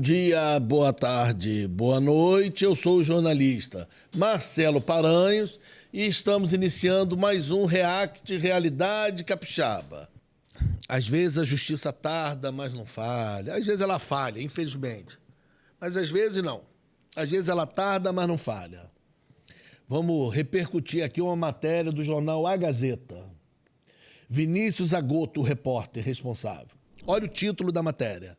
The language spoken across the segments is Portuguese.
dia, boa tarde, boa noite. Eu sou o jornalista Marcelo Paranhos e estamos iniciando mais um React Realidade Capixaba. Às vezes a justiça tarda, mas não falha. Às vezes ela falha, infelizmente. Mas às vezes não. Às vezes ela tarda, mas não falha. Vamos repercutir aqui uma matéria do jornal A Gazeta. Vinícius Agoto, o repórter responsável. Olha o título da matéria.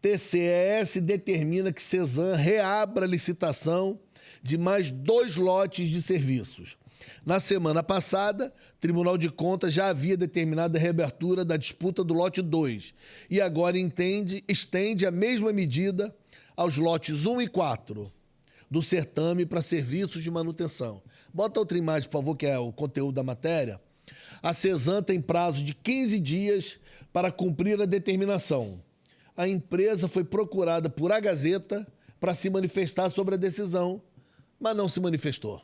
TCES determina que Cesan reabra a licitação de mais 2 lotes de serviços. Na semana passada, o Tribunal de Contas já havia determinado a reabertura da disputa do lote 2 e agora estende a mesma medida aos lotes 1 e 4 do certame para serviços de manutenção. Bota outra imagem, por favor, que é o conteúdo da matéria. A Cesan tem prazo de 15 dias para cumprir a determinação. A empresa foi procurada por A Gazeta para se manifestar sobre a decisão, mas não se manifestou.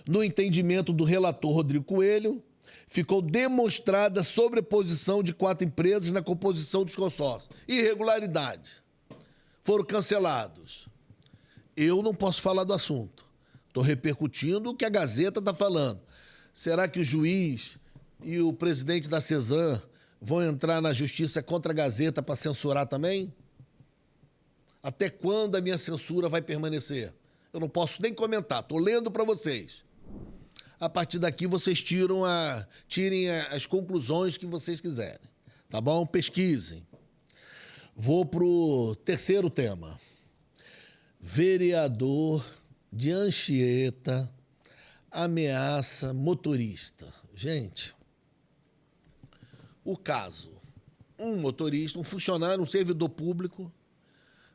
No entendimento do relator Rodrigo Coelho, ficou demonstrada a sobreposição de 4 empresas na composição dos consórcios. Irregularidades. Foram cancelados. Eu não posso falar do assunto. Estou repercutindo o que a Gazeta está falando. Será que o juiz e o presidente da Cesan vão entrar na justiça contra a Gazeta para censurar também? Até quando a minha censura vai permanecer? Eu não posso nem comentar, estou lendo para vocês. A partir daqui vocês tirem as conclusões que vocês quiserem. Tá bom? Pesquisem. Vou para o terceiro tema. Vereador de Anchieta ameaça motorista. Gente, o caso, um motorista, um funcionário, um servidor público,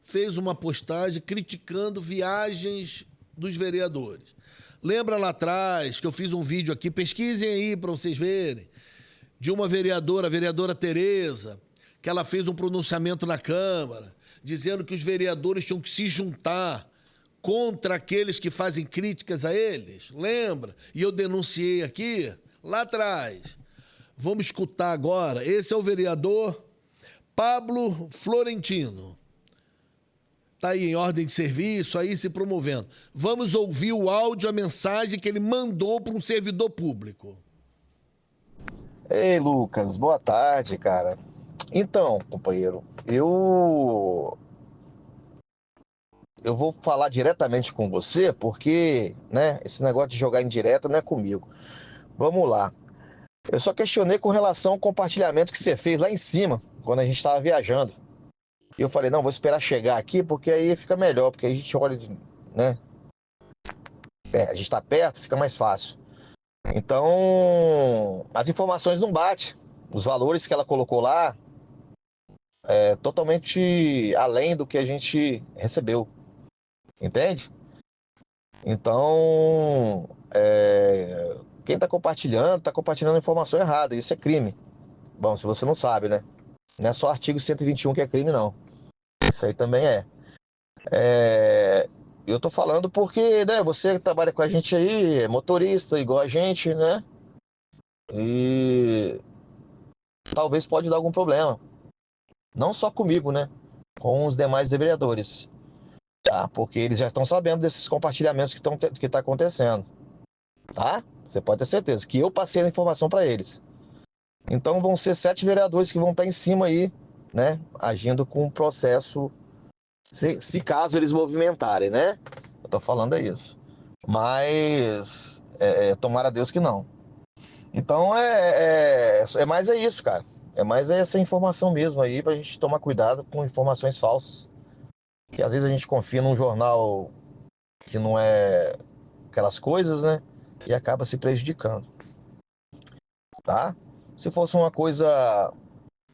fez uma postagem criticando viagens dos vereadores. Lembra lá atrás que eu fiz um vídeo aqui, pesquisem aí para vocês verem, de uma vereadora, a vereadora Tereza, que ela fez um pronunciamento na Câmara, dizendo que os vereadores tinham que se juntar contra aqueles que fazem críticas a eles. Lembra? E eu denunciei aqui, lá atrás. Vamos escutar agora. Esse é o vereador Pablo Florentino. Está aí em ordem de serviço, aí se promovendo. Vamos ouvir o áudio, a mensagem que ele mandou para um servidor público. Ei, Lucas, boa tarde, cara. Então, companheiro, eu vou falar diretamente com você porque, né, esse negócio de jogar indireta não é comigo. Vamos lá. Eu só questionei com relação ao compartilhamento que você fez lá em cima, quando a gente estava viajando. E eu falei, não, vou esperar chegar aqui, porque aí fica melhor, porque aí a gente olha, né? A gente está perto, fica mais fácil. Então, as informações não batem. Os valores que ela colocou lá é totalmente além do que a gente recebeu. Entende? Então, quem está compartilhando informação errada. Isso é crime. Bom, se você não sabe, né? Não é só artigo 121 que é crime, não. Isso aí também é. Eu tô falando porque, né, você trabalha com a gente aí, é motorista igual a gente, né? E talvez pode dar algum problema. Não só comigo, né? Com os demais vereadores. Tá? Porque eles já estão sabendo desses compartilhamentos que tá acontecendo. Tá? Você pode ter certeza que eu passei a informação para eles. Então vão ser 7 vereadores que vão estar em cima aí, né? Agindo com o processo, se caso eles movimentarem, né? Eu tô falando isso. Mas tomara a Deus que não. Então é mais isso, cara. É mais essa informação mesmo aí pra gente tomar cuidado com informações falsas. Que às vezes a gente confia num jornal que não é aquelas coisas, né? E acaba se prejudicando. Tá? Se fosse uma coisa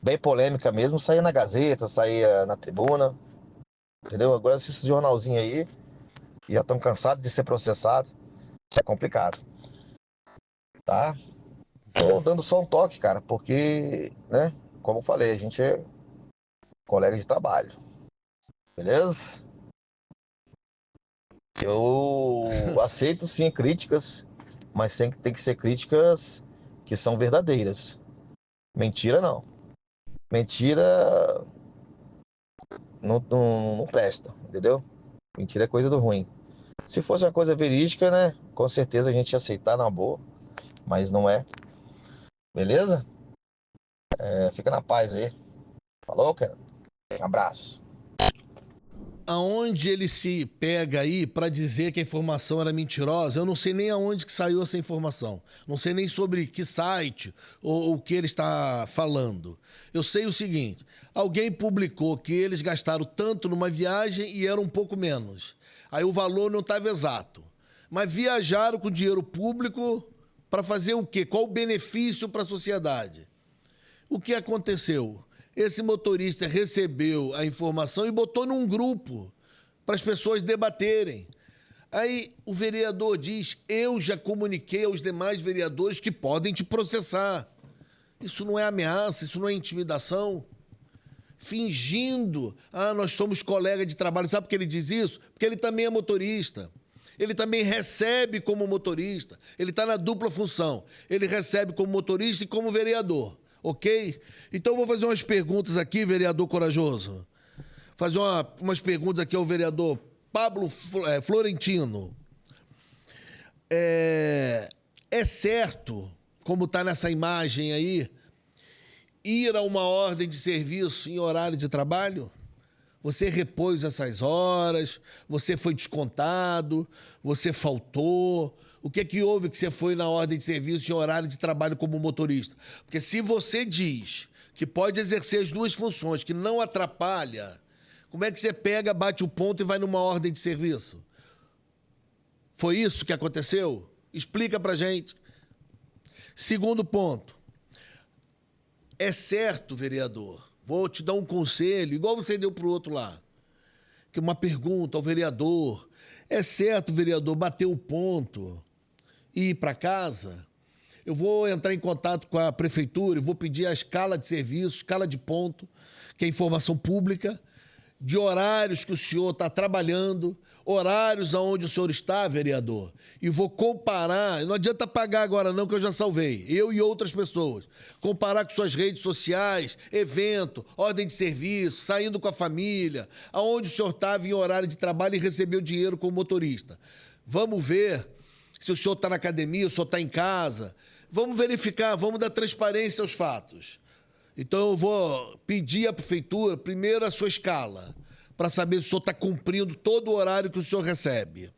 bem polêmica mesmo, saía na Gazeta, saía na Tribuna, entendeu? Agora esses jornalzinhos aí já estão cansados de ser processados, é complicado, tá? Tô dando só um toque, cara, porque, né, como eu falei, a gente é colega de trabalho, beleza? Eu aceito sim críticas, mas tem que ser críticas que são verdadeiras. Mentira não. Mentira não presta, entendeu? Mentira é coisa do ruim. Se fosse uma coisa verídica, né? Com certeza a gente ia aceitar na boa, mas não é. Beleza? Fica na paz aí. Falou, cara? Abraço. Aonde ele se pega aí para dizer que a informação era mentirosa, eu não sei nem aonde que saiu essa informação. Não sei nem sobre que site ou o que ele está falando. Eu sei o seguinte, alguém publicou que eles gastaram tanto numa viagem e era um pouco menos. Aí o valor não estava exato. Mas viajaram com dinheiro público para fazer o quê? Qual o benefício para a sociedade? O que aconteceu? Esse motorista recebeu a informação e botou num grupo para as pessoas debaterem. Aí o vereador diz, eu já comuniquei aos demais vereadores que podem te processar. Isso não é ameaça, isso não é intimidação. Fingindo, nós somos colegas de trabalho. Sabe por que ele diz isso? Porque ele também é motorista. Ele também recebe como motorista. Ele está na dupla função. Ele recebe como motorista e como vereador. Ok? Então, eu vou fazer umas perguntas aqui, vereador corajoso. Fazer umas perguntas aqui ao vereador Pablo Florentino. É certo, como está nessa imagem aí, ir a uma ordem de serviço em horário de trabalho? Você repôs essas horas, você foi descontado, você faltou. O que é que houve que você foi na ordem de serviço em horário de trabalho como motorista? Porque se você diz que pode exercer as duas funções, que não atrapalha, como é que você pega, bate o ponto e vai numa ordem de serviço? Foi isso que aconteceu? Explica pra gente. Segundo ponto. É certo, vereador, vou te dar um conselho, igual você deu para o outro lá, que uma pergunta ao vereador. É certo, vereador, bater o ponto e ir para casa? Eu vou entrar em contato com a prefeitura e vou pedir a escala de serviço, escala de ponto, que é informação pública, de horários que o senhor está trabalhando, horários aonde o senhor está, vereador, e vou comparar, não adianta pagar agora não, que eu já salvei, eu e outras pessoas, comparar com suas redes sociais, evento, ordem de serviço, saindo com a família, aonde o senhor estava em horário de trabalho e recebeu dinheiro como motorista. Vamos ver se o senhor está na academia, o senhor está em casa, vamos verificar, vamos dar transparência aos fatos. Então eu vou pedir à prefeitura, primeiro a sua escala, para saber se o senhor está cumprindo todo o horário que o senhor recebe.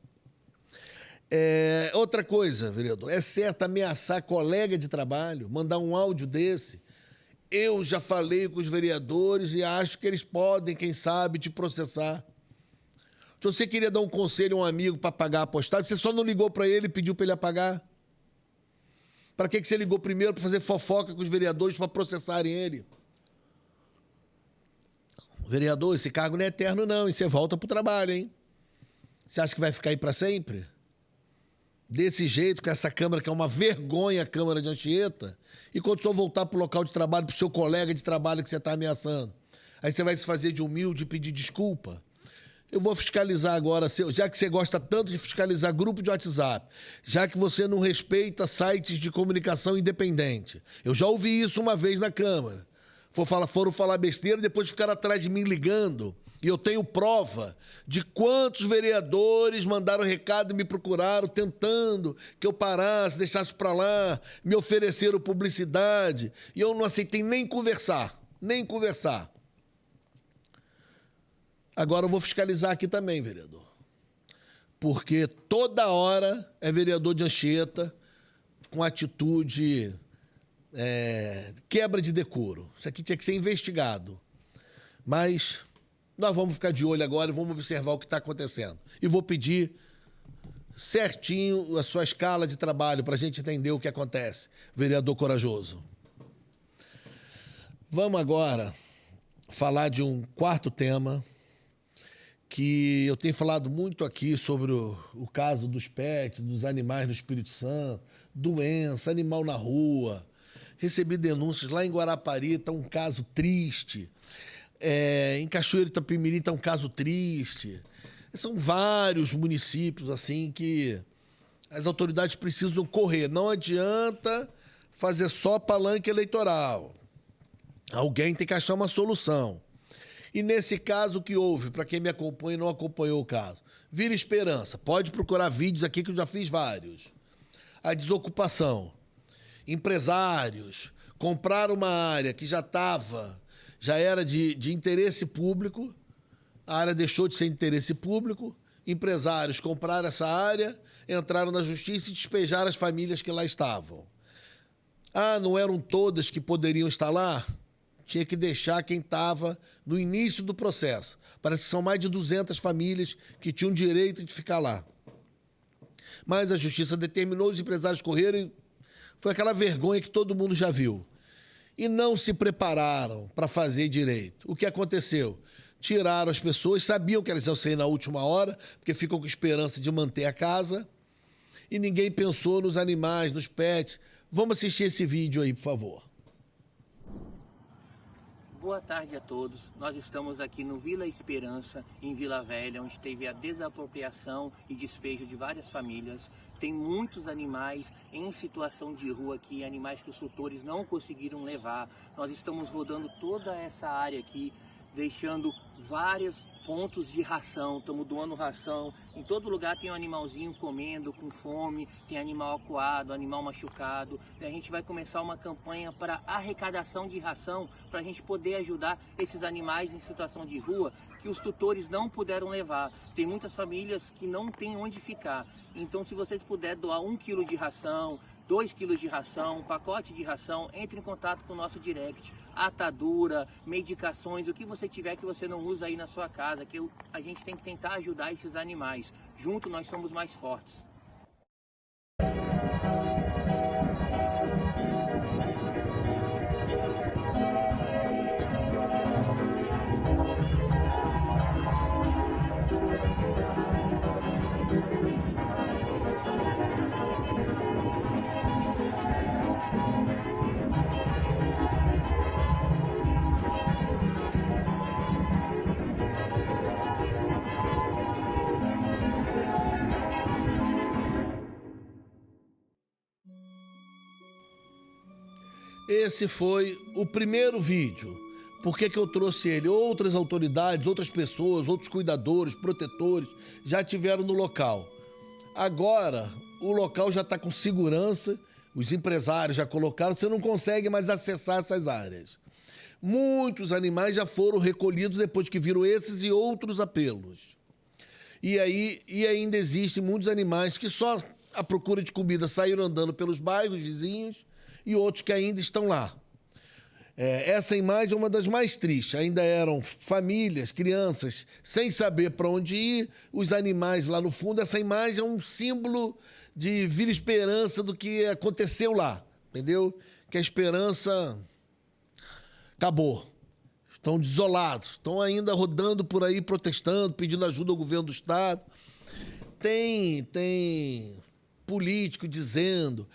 Outra coisa, vereador, é certo ameaçar colega de trabalho, mandar um áudio desse? Eu já falei com os vereadores e acho que eles podem, quem sabe, te processar. Se você queria dar um conselho a um amigo para pagar a postagem, você só não ligou para ele e pediu para ele apagar? Para que você ligou primeiro para fazer fofoca com os vereadores para processarem ele? Vereador, esse cargo não é eterno não, e você volta para o trabalho, hein? Você acha que vai ficar aí para sempre? Desse jeito, com essa Câmara, que é uma vergonha, a Câmara de Anchieta, e quando o senhor voltar para o local de trabalho, para o seu colega de trabalho que você está ameaçando, aí você vai se fazer de humilde e pedir desculpa? Eu vou fiscalizar agora, já que você gosta tanto de fiscalizar grupo de WhatsApp, já que você não respeita sites de comunicação independente. Eu já ouvi isso uma vez na Câmara. Foram falar besteira e depois ficaram atrás de mim ligando. E eu tenho prova de quantos vereadores mandaram recado e me procuraram tentando que eu parasse, deixasse para lá, me ofereceram publicidade. E eu não aceitei nem conversar, nem conversar. Agora eu vou fiscalizar aqui também, vereador. Porque toda hora é vereador de Anchieta com atitude, quebra de decoro. Isso aqui tinha que ser investigado. Mas nós vamos ficar de olho agora e vamos observar o que está acontecendo. E vou pedir certinho a sua escala de trabalho para a gente entender o que acontece, vereador corajoso. Vamos agora falar de um quarto tema que eu tenho falado muito aqui sobre o caso dos pets, dos animais no Espírito Santo, doença, animal na rua. Recebi denúncias lá em Guarapari, está um caso triste. Em Cachoeiro de Itapemirim está um caso triste. São vários municípios assim que as autoridades precisam correr. Não adianta fazer só palanque eleitoral. Alguém tem que achar uma solução. E nesse caso, o que houve? Para quem me acompanha e não acompanhou o caso. Vila Esperança. Pode procurar vídeos aqui que eu já fiz vários. A desocupação. Empresários compraram uma área que já era de interesse público. A área deixou de ser de interesse público. Empresários compraram essa área, entraram na justiça e despejaram as famílias que lá estavam. Ah, não eram todas que poderiam estar lá? Tinha que deixar quem estava no início do processo. Parece que são mais de 200 famílias que tinham direito de ficar lá. Mas a justiça determinou, os empresários correram e foi aquela vergonha que todo mundo já viu. E não se prepararam para fazer direito. O que aconteceu? Tiraram as pessoas, sabiam que elas iam sair na última hora, porque ficam com esperança de manter a casa, e ninguém pensou nos animais, nos pets. Vamos assistir esse vídeo aí, por favor. Boa tarde a todos. Nós estamos aqui no Vila Esperança, em Vila Velha, onde teve a desapropriação e despejo de várias famílias. Tem muitos animais em situação de rua aqui, animais que os tutores não conseguiram levar. Nós estamos rodando toda essa área aqui, deixando vários pontos de ração, estamos doando ração. Em todo lugar tem um animalzinho comendo, com fome, tem animal acuado, animal machucado. E a gente vai começar uma campanha para arrecadação de ração, para a gente poder ajudar esses animais em situação de rua que os tutores não puderam levar. Tem muitas famílias que não têm onde ficar. Então, se vocês puderem doar 1 quilo de ração, 2 quilos de ração, um pacote de ração, entre em contato com o nosso direct. Atadura, medicações, o que você tiver que você não usa aí na sua casa, que a gente tem que tentar ajudar esses animais. Junto nós somos mais fortes. Esse foi o primeiro vídeo. Por que eu trouxe ele? Outras autoridades, outras pessoas, outros cuidadores, protetores já estiveram no local. Agora, o local já está com segurança, os empresários já colocaram, você não consegue mais acessar essas áreas. Muitos animais já foram recolhidos depois que viram esses e outros apelos. E ainda existem muitos animais que só à procura de comida saíram andando pelos bairros vizinhos, e outros que ainda estão lá. Essa imagem é uma das mais tristes. Ainda eram famílias, crianças, sem saber para onde ir, os animais lá no fundo. Essa imagem é um símbolo de Vila Esperança do que aconteceu lá, entendeu? Que a esperança acabou. Estão desolados, estão ainda rodando por aí, protestando, pedindo ajuda ao governo do estado. Tem político dizendo,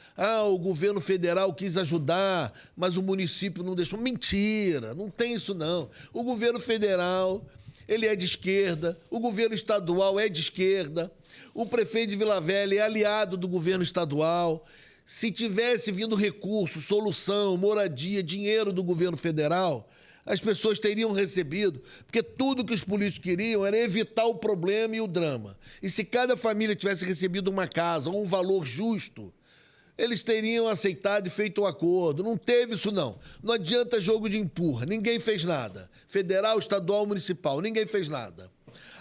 o governo federal quis ajudar, mas o município não deixou. Mentira, não tem isso não. O governo federal, ele é de esquerda, o governo estadual é de esquerda, o prefeito de Vila Velha é aliado do governo estadual. Se tivesse vindo recurso, solução, moradia, dinheiro do governo federal, as pessoas teriam recebido, porque tudo que os políticos queriam era evitar o problema e o drama. E se cada família tivesse recebido uma casa ou um valor justo, eles teriam aceitado e feito um acordo. Não teve isso, não. Não adianta jogo de empurra. Ninguém fez nada. Federal, estadual, municipal, ninguém fez nada.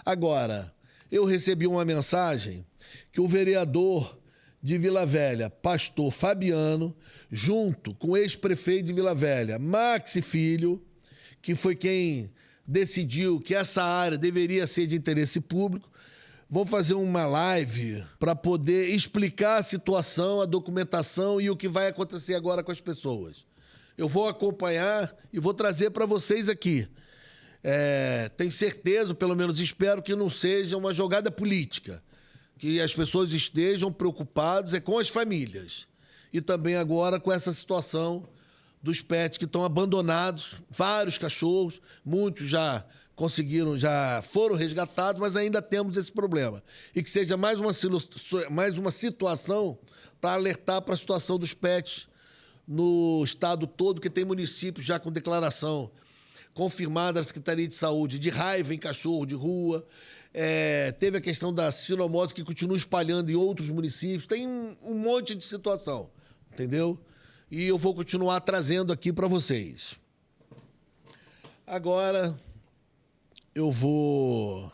Agora, eu recebi uma mensagem que o vereador de Vila Velha, pastor Fabiano, junto com o ex-prefeito de Vila Velha, Maxi Filho, que foi quem decidiu que essa área deveria ser de interesse público, vão fazer uma live para poder explicar a situação, a documentação e o que vai acontecer agora com as pessoas. Eu vou acompanhar e vou trazer para vocês aqui. Tenho certeza, pelo menos espero que não seja uma jogada política, que as pessoas estejam preocupadas com as famílias e também agora com essa situação dos pets que estão abandonados, vários cachorros, muitos já foram resgatados, mas ainda temos esse problema. E que seja mais uma situação para alertar para a situação dos pets no estado todo, que tem municípios já com declaração confirmada na Secretaria de Saúde de raiva em cachorro de rua. Teve a questão da cinomose que continua espalhando em outros municípios. Tem um monte de situação, entendeu? E eu vou continuar trazendo aqui para vocês. Agora, eu vou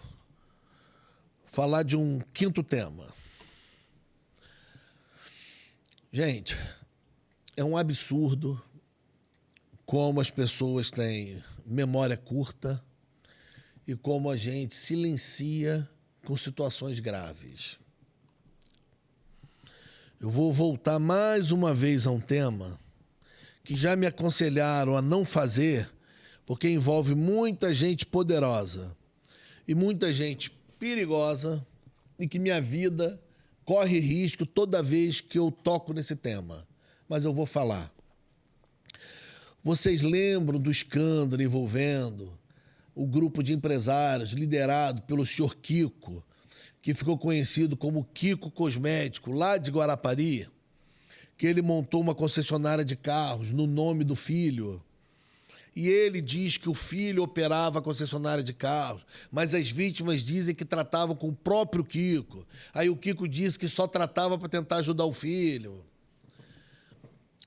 falar de um quinto tema. Gente, é um absurdo como as pessoas têm memória curta e como a gente silencia com situações graves. Eu vou voltar mais uma vez a um tema que já me aconselharam a não fazer, porque envolve muita gente poderosa e muita gente perigosa e que minha vida corre risco toda vez que eu toco nesse tema. Mas eu vou falar. Vocês lembram do escândalo envolvendo o grupo de empresários liderado pelo senhor Kiko, que ficou conhecido como Kiko Cosmético, lá de Guarapari, que ele montou uma concessionária de carros no nome do filho. E ele diz que o filho operava a concessionária de carros, mas as vítimas dizem que tratavam com o próprio Kiko. Aí o Kiko disse que só tratava para tentar ajudar o filho.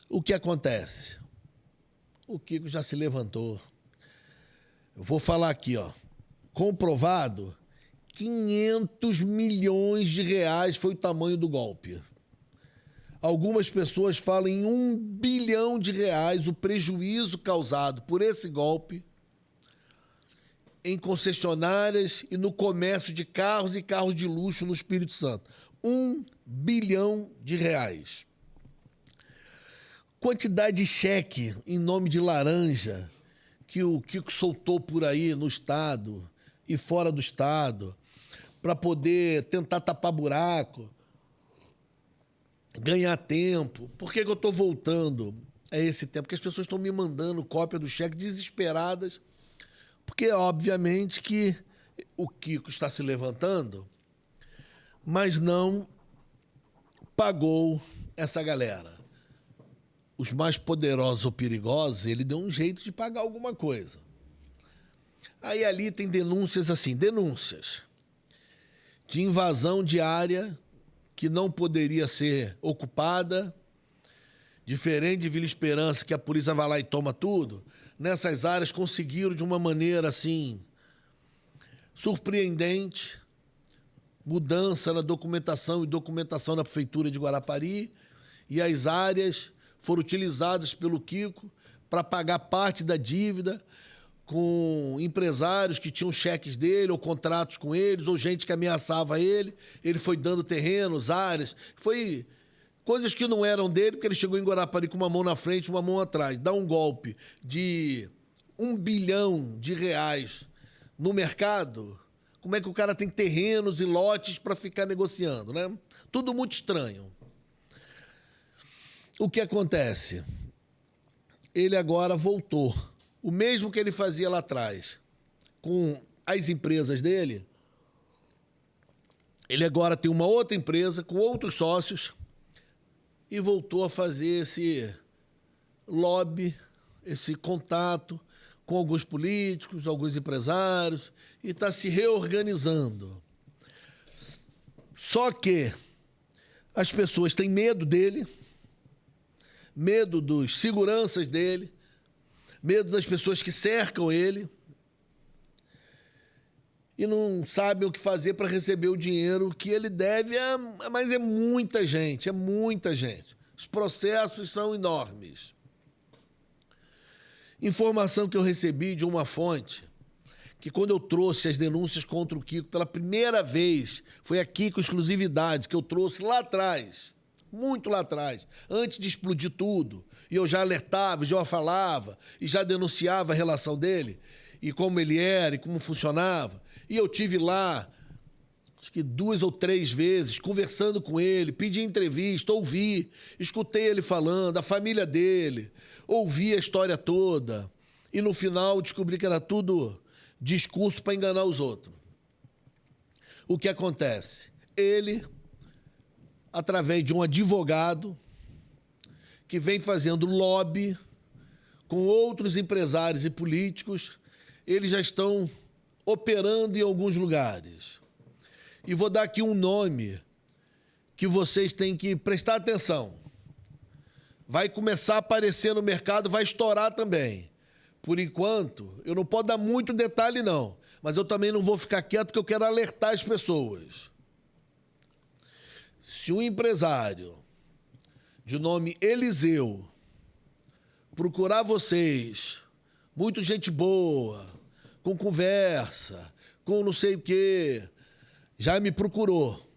O que acontece? O Kiko já se levantou. Eu vou falar aqui, ó. Comprovado, 500 milhões de reais foi o tamanho do golpe. Algumas pessoas falam em 1 bilhão de reais o prejuízo causado por esse golpe em concessionárias e no comércio de carros e carros de luxo no Espírito Santo. 1 bilhão de reais. Quantidade de cheque em nome de laranja que o Kiko soltou por aí no estado e fora do estado para poder tentar tapar buraco, ganhar tempo. Por que eu estou voltando a esse tempo? Porque as pessoas estão me mandando cópia do cheque desesperadas, porque obviamente que o Kiko está se levantando, mas não pagou essa galera. Os mais poderosos ou perigosos, ele deu um jeito de pagar alguma coisa. Aí ali tem denúncias assim, denúncias de invasão de área que não poderia ser ocupada, diferente de Vila Esperança, que a polícia vai lá e toma tudo. Nessas áreas conseguiram de uma maneira assim surpreendente, mudança na documentação e documentação na Prefeitura de Guarapari, e as áreas foram utilizadas pelo Kiko para pagar parte da dívida com empresários que tinham cheques dele ou contratos com eles, ou gente que ameaçava ele. Ele foi dando terrenos, áreas, foi coisas que não eram dele, porque ele chegou em Guarapari com uma mão na frente e uma mão atrás. Dá um golpe de 1 bilhão de reais no mercado. Como é que o cara tem terrenos e lotes para ficar negociando, né? Tudo muito estranho. O que acontece? Ele agora voltou. O mesmo que ele fazia lá atrás com as empresas dele, ele agora tem uma outra empresa com outros sócios e voltou a fazer esse lobby, esse contato com alguns políticos, alguns empresários, e está se reorganizando. Só que as pessoas têm medo dele, medo dos seguranças dele, medo das pessoas que cercam ele e não sabem o que fazer para receber o dinheiro que ele deve, mas é muita gente, é muita gente. Os processos são enormes. Informação que eu recebi de uma fonte, que quando eu trouxe as denúncias contra o Kiko pela primeira vez, foi aqui com exclusividade, que eu trouxe lá atrás, muito lá atrás, antes de explodir tudo, e eu já alertava, já falava, e já denunciava a relação dele, e como ele era, e como funcionava. E eu tive lá, acho que 2 ou 3 vezes, conversando com ele, pedi entrevista, ouvi, escutei ele falando, a família dele, ouvi a história toda, e no final descobri que era tudo discurso para enganar os outros. O que acontece? Ele, através de um advogado que vem fazendo lobby com outros empresários e políticos, eles já estão operando em alguns lugares. E vou dar aqui um nome que vocês têm que prestar atenção. Vai começar a aparecer no mercado, vai estourar também. Por enquanto, eu não posso dar muito detalhe, não. Mas eu também não vou ficar quieto, porque eu quero alertar as pessoas. Se um empresário de nome Eliseu procurar vocês, muito gente boa, com conversa, com não sei o quê, já me procurou,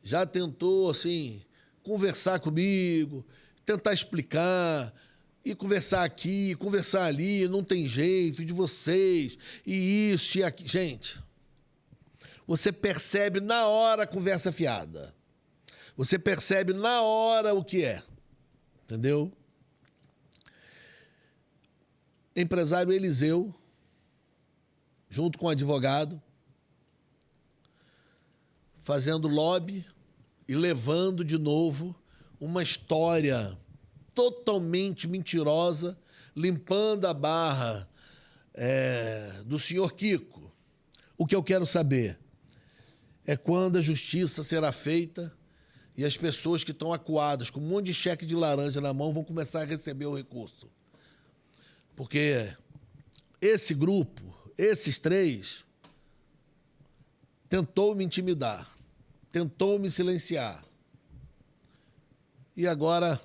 já tentou, assim, conversar comigo, tentar explicar, e conversar aqui, conversar ali, não tem jeito de vocês, e isso e aquilo. Gente, você percebe na hora a conversa fiada. Você percebe na hora o que é. Entendeu? Empresário Eliseu, junto com o advogado, fazendo lobby e levando de novo uma história totalmente mentirosa, limpando a barra do senhor Kiko. O que eu quero saber é quando a justiça será feita e as pessoas que estão acuadas com um monte de cheque de laranja na mão vão começar a receber o recurso. Porque esse grupo, esses três, tentou me intimidar, tentou me silenciar. E agora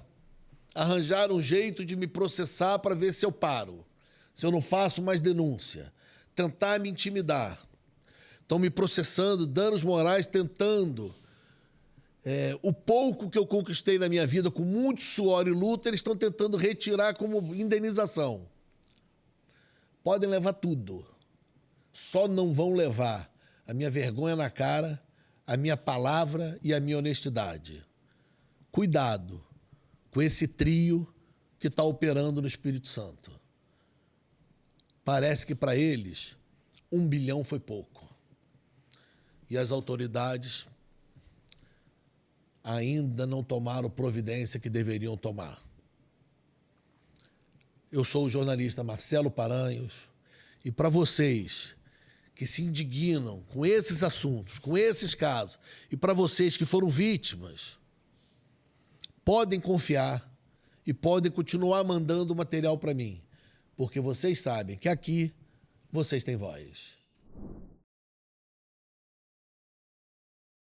arranjaram um jeito de me processar para ver se eu paro, se eu não faço mais denúncia, tentar me intimidar. Estão me processando, danos morais, tentando. O pouco que eu conquistei na minha vida, com muito suor e luta, eles estão tentando retirar como indenização. Podem levar tudo. Só não vão levar a minha vergonha na cara, a minha palavra e a minha honestidade. Cuidado com esse trio que está operando no Espírito Santo. Parece que para eles 1 bilhão foi pouco. E as autoridades ainda não tomaram providência que deveriam tomar. Eu sou o jornalista Marcelo Paranhos e para vocês que se indignam com esses assuntos, com esses casos, e para vocês que foram vítimas, podem confiar e podem continuar mandando material para mim, porque vocês sabem que aqui vocês têm voz.